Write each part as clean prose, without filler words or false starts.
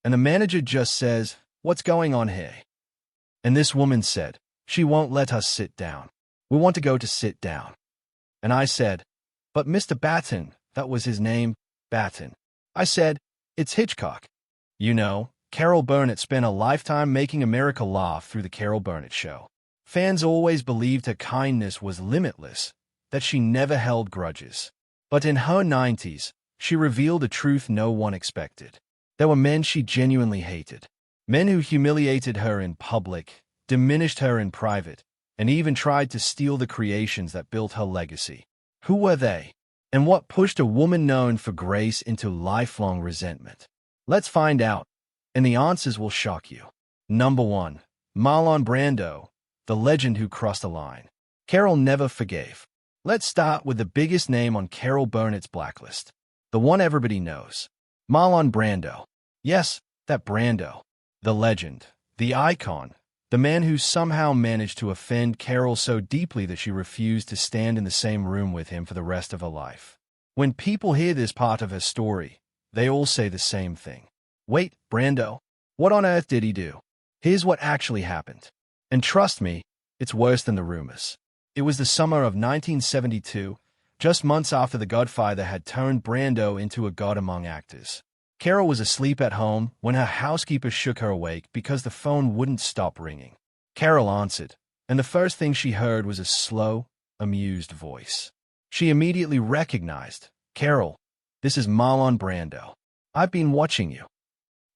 And the manager just says, "What's going on here?" And this woman said, "She won't let us sit down. We want to go to sit down." And I said, "But Mr. Batten," that was his name, Batten. I said, "It's Hitchcock." You know, Carol Burnett spent a lifetime making America laugh through the Carol Burnett Show. Fans always believed her kindness was limitless, that she never held grudges. But in her 90s, she revealed a truth no one expected. There were men she genuinely hated. Men who humiliated her in public, diminished her in private, and even tried to steal the creations that built her legacy. Who were they? And what pushed a woman known for grace into lifelong resentment? Let's find out, and the answers will shock you. Number 1. Marlon Brando, the legend who crossed the line. Carol never forgave. Let's start with the biggest name on Carol Burnett's blacklist. The one everybody knows. Marlon Brando. Yes, that Brando. The legend. The icon. The man who somehow managed to offend Carol so deeply that she refused to stand in the same room with him for the rest of her life. When people hear this part of her story, they all say the same thing. Wait, Brando? What on earth did he do? Here's what actually happened. And trust me, it's worse than the rumors. It was the summer of 1972, just months after The Godfather had turned Brando into a god among actors. Carol was asleep at home when her housekeeper shook her awake because the phone wouldn't stop ringing. Carol answered, and the first thing she heard was a slow, amused voice. She immediately recognized, "Carol, this is Marlon Brando. I've been watching you."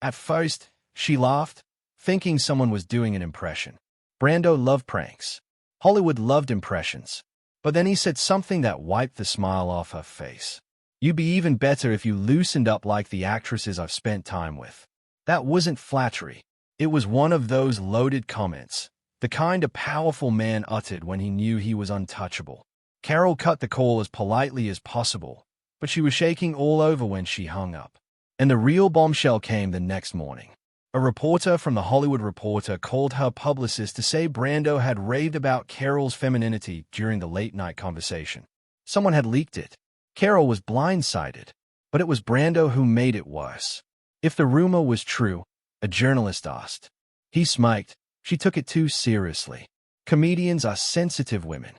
At first, she laughed, thinking someone was doing an impression. Brando loved pranks. Hollywood loved impressions. But then he said something that wiped the smile off her face. "You'd be even better if you loosened up like the actresses I've spent time with." That wasn't flattery. It was one of those loaded comments, the kind a powerful man uttered when he knew he was untouchable. Carol cut the call as politely as possible, but she was shaking all over when she hung up. And the real bombshell came the next morning. A reporter from The Hollywood Reporter called her publicist to say Brando had raved about Carol's femininity during the late-night conversation. Someone had leaked it. Carol was blindsided, but it was Brando who made it worse. If the rumor was true, a journalist asked. He smirked. She took it too seriously. Comedians are sensitive women.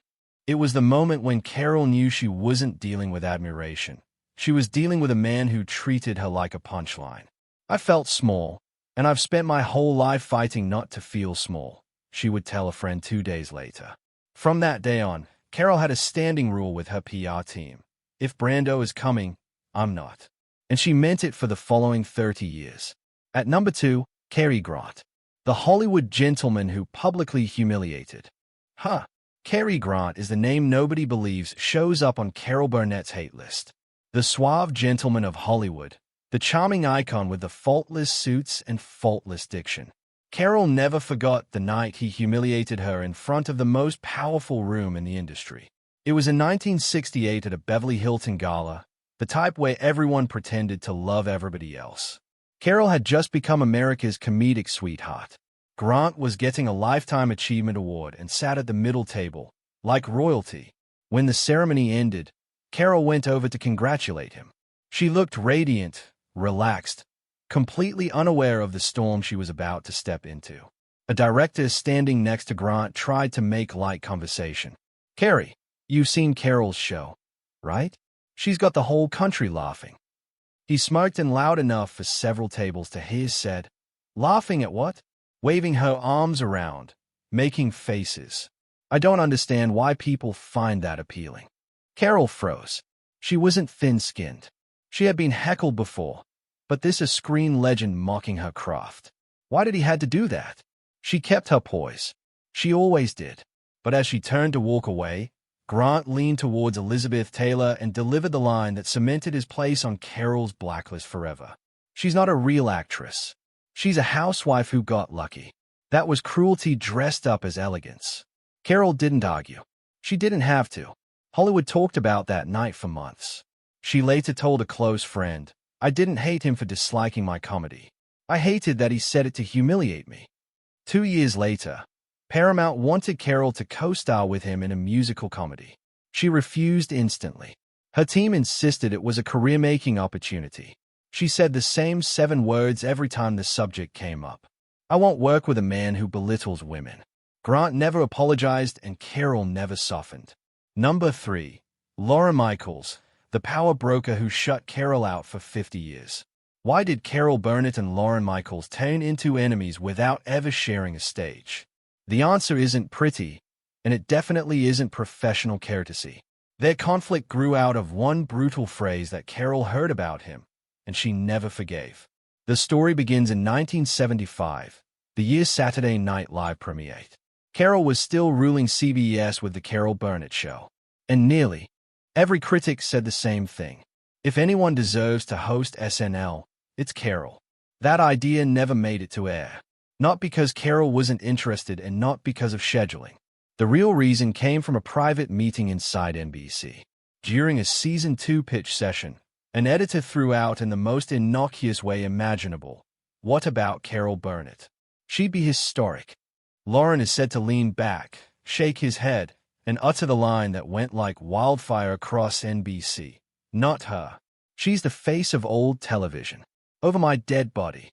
It was the moment when Carol knew she wasn't dealing with admiration. She was dealing with a man who treated her like a punchline. "I felt small, and I've spent my whole life fighting not to feel small," she would tell a friend 2 days later. From that day on, Carol had a standing rule with her PR team. If Brando is coming, I'm not. And she meant it for the following 30 years. At number 2, Cary Grant. The Hollywood gentleman who publicly humiliated. Cary Grant is the name nobody believes shows up on Carol Burnett's hate list. The suave gentleman of Hollywood. The charming icon with the faultless suits and faultless diction. Carol never forgot the night he humiliated her in front of the most powerful room in the industry. It was in 1968 at a Beverly Hilton gala, the type where everyone pretended to love everybody else. Carol had just become America's comedic sweetheart. Grant was getting a Lifetime Achievement Award and sat at the middle table, like royalty. When the ceremony ended, Carol went over to congratulate him. She looked radiant, relaxed, completely unaware of the storm she was about to step into. A director standing next to Grant tried to make light conversation. "Cary, you've seen Carol's show, right? She's got the whole country laughing." He smirked and loud enough for several tables to hear said, "Laughing at what?" Waving her arms around, making faces. "I don't understand why people find that appealing." Carol froze. She wasn't thin-skinned. She had been heckled before, but this a screen legend mocking her craft. Why did he had to do that? She kept her poise. She always did. But as she turned to walk away, Grant leaned towards Elizabeth Taylor and delivered the line that cemented his place on Carol's blacklist forever. "She's not a real actress. She's a housewife who got lucky." That was cruelty dressed up as elegance. Carol didn't argue. She didn't have to. Hollywood talked about that night for months. She later told a close friend, "I didn't hate him for disliking my comedy. I hated that he said it to humiliate me." 2 years later, Paramount wanted Carol to co-star with him in a musical comedy. She refused instantly. Her team insisted it was a career-making opportunity. She said the same 7 words every time the subject came up. I won't work with a man who belittles women. Grant never apologized and Carol never softened. Number 3. Laura Michaels, the power broker who shut Carol out for 50 years. Why did Carol Burnett and Lauren Michaels turn into enemies without ever sharing a stage? The answer isn't pretty, and it definitely isn't professional courtesy. Their conflict grew out of one brutal phrase that Carol heard about him, and she never forgave. The story begins in 1975, the year Saturday Night Live premiered. Carol was still ruling CBS with The Carol Burnett Show, and nearly every critic said the same thing. If anyone deserves to host SNL, it's Carol. That idea never made it to air. Not because Carol wasn't interested and not because of scheduling. The real reason came from a private meeting inside NBC. During a Season 2 pitch session, an editor threw out in the most innocuous way imaginable, "What about Carol Burnett? She'd be historic." Lauren is said to lean back, shake his head, and utter the line that went like wildfire across NBC. "Not her. She's the face of old television. Over my dead body."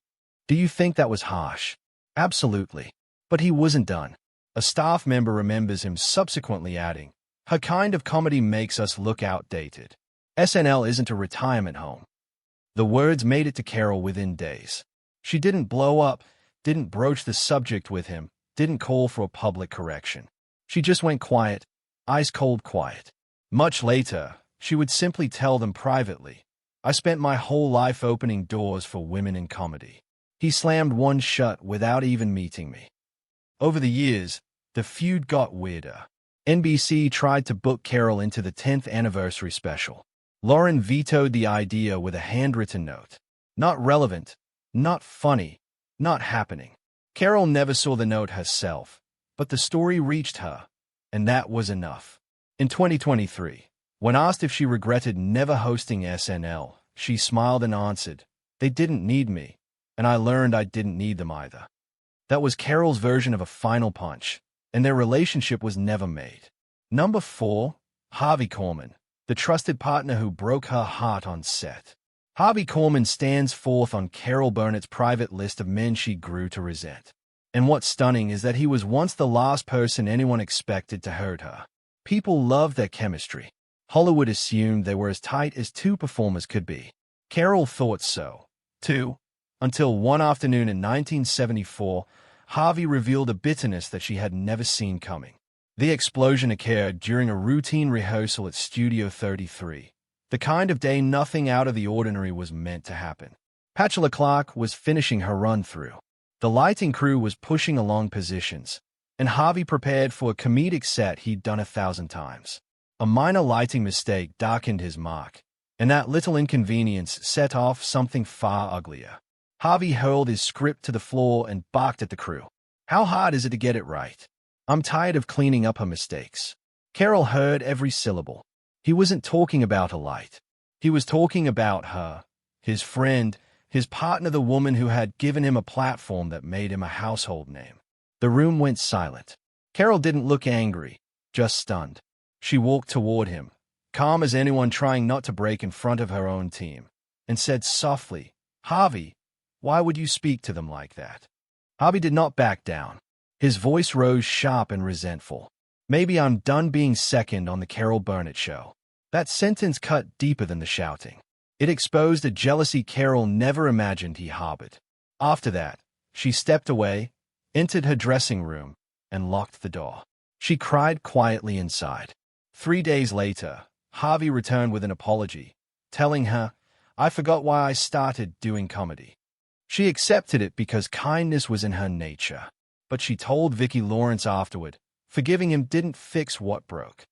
Do you think that was harsh? Absolutely. But he wasn't done. A staff member remembers him subsequently adding, "Her kind of comedy makes us look outdated. SNL isn't a retirement home." The words made it to Carol within days. She didn't blow up, didn't broach the subject with him, didn't call for a public correction. She just went quiet, ice-cold quiet. Much later, she would simply tell them privately, "I spent my whole life opening doors for women in comedy. He slammed one shut without even meeting me." Over the years, the feud got weirder. NBC tried to book Carol into the 10th anniversary special. Lauren vetoed the idea with a handwritten note. Not relevant, not funny, not happening. Carol never saw the note herself, but the story reached her, and that was enough. In 2023, when asked if she regretted never hosting SNL, she smiled and answered, "They didn't need me, and I learned I didn't need them either." That was Carol's version of a final punch, and their relationship was never made. Number 4. Harvey Korman, the trusted partner who broke her heart on set. Harvey Korman stands forth on Carol Burnett's private list of men she grew to resent. And what's stunning is that he was once the last person anyone expected to hurt her. People loved their chemistry. Hollywood assumed they were as tight as two performers could be. Carol thought so, too, until one afternoon in 1974, Harvey revealed a bitterness that she had never seen coming. The explosion occurred during a routine rehearsal at Studio 33, the kind of day nothing out of the ordinary was meant to happen. Petula Clark was finishing her run-through. The lighting crew was pushing along positions, and Harvey prepared for a comedic set he'd done 1,000 times. A minor lighting mistake darkened his mark, and that little inconvenience set off something far uglier. Harvey hurled his script to the floor and barked at the crew. "How hard is it to get it right? I'm tired of cleaning up her mistakes." Carol heard every syllable. He wasn't talking about a light. He was talking about her, his friend, his partner, the woman who had given him a platform that made him a household name. The room went silent. Carol didn't look angry, just stunned. She walked toward him, calm as anyone trying not to break in front of her own team, and said softly, "Harvey, why would you speak to them like that?" Harvey did not back down. His voice rose sharp and resentful. "Maybe I'm done being second on the Carol Burnett Show." That sentence cut deeper than the shouting. It exposed a jealousy Carol never imagined he harbored. After that, she stepped away, entered her dressing room, and locked the door. She cried quietly inside. 3 days later, Harvey returned with an apology, telling her, "I forgot why I started doing comedy." She accepted it because kindness was in her nature. But she told Vicki Lawrence afterward, forgiving him didn't fix what broke.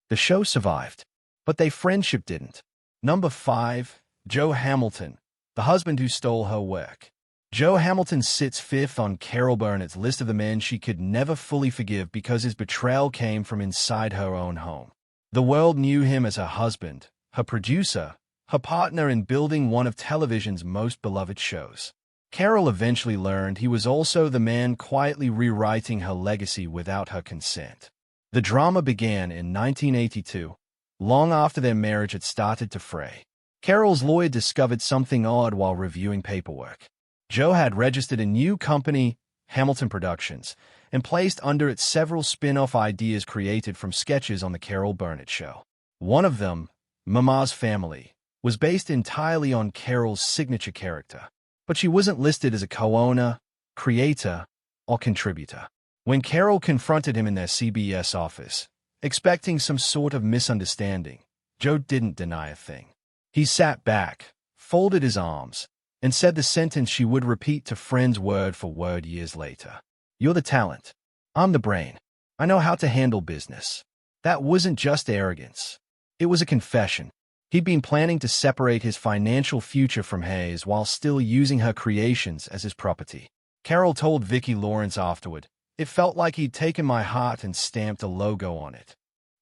The show survived, but their friendship didn't. Number 5. Joe Hamilton, the husband who stole her work. Joe Hamilton sits 5th on Carol Burnett's list of the men she could never fully forgive because his betrayal came from inside her own home. The world knew him as her husband, her producer, her partner in building one of television's most beloved shows. Carol eventually learned he was also the man quietly rewriting her legacy without her consent. The drama began in 1982, long after their marriage had started to fray. Carol's lawyer discovered something odd while reviewing paperwork. Joe had registered a new company, Hamilton Productions, and placed under it several spin-off ideas created from sketches on The Carol Burnett Show. One of them, Mama's Family, was based entirely on Carol's signature character, but she wasn't listed as a co-owner, creator, or contributor. When Carol confronted him in their CBS office, expecting some sort of misunderstanding, Joe didn't deny a thing. He sat back, folded his arms, and said the sentence she would repeat to friends word for word years later. "You're the talent. I'm the brain. I know how to handle business." That wasn't just arrogance. It was a confession. He'd been planning to separate his financial future from Hayes while still using her creations as his property. Carol told Vicki Lawrence afterward, "It felt like he'd taken my heart and stamped a logo on it."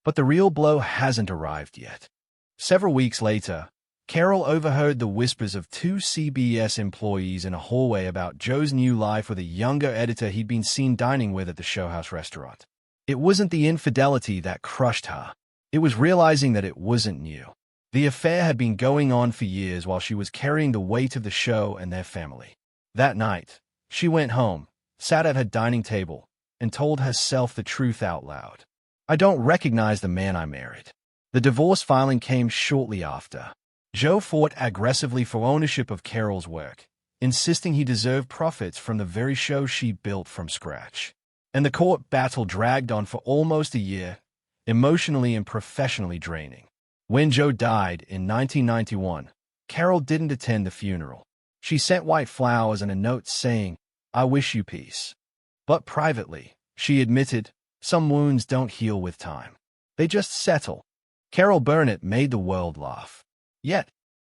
But the real blow hasn't arrived yet. Several weeks later, Carol overheard the whispers of two CBS employees in a hallway about Joe's new life with a younger editor he'd been seen dining with at the Showhouse restaurant. It wasn't the infidelity that crushed her. It was realizing that it wasn't new. The affair had been going on for years while she was carrying the weight of the show and their family. That night, she went home, sat at her dining table, and told herself the truth out loud. "I don't recognize the man I married." The divorce filing came shortly after. Joe fought aggressively for ownership of Carol's work, insisting he deserved profits from the very show she built from scratch. And the court battle dragged on for almost a year, emotionally and professionally draining. When Joe died in 1991, Carol didn't attend the funeral. She sent white flowers and a note saying, "I wish you peace." But privately, she admitted, some wounds don't heal with time. They just settle. Carol Burnett made the world laugh. Yet,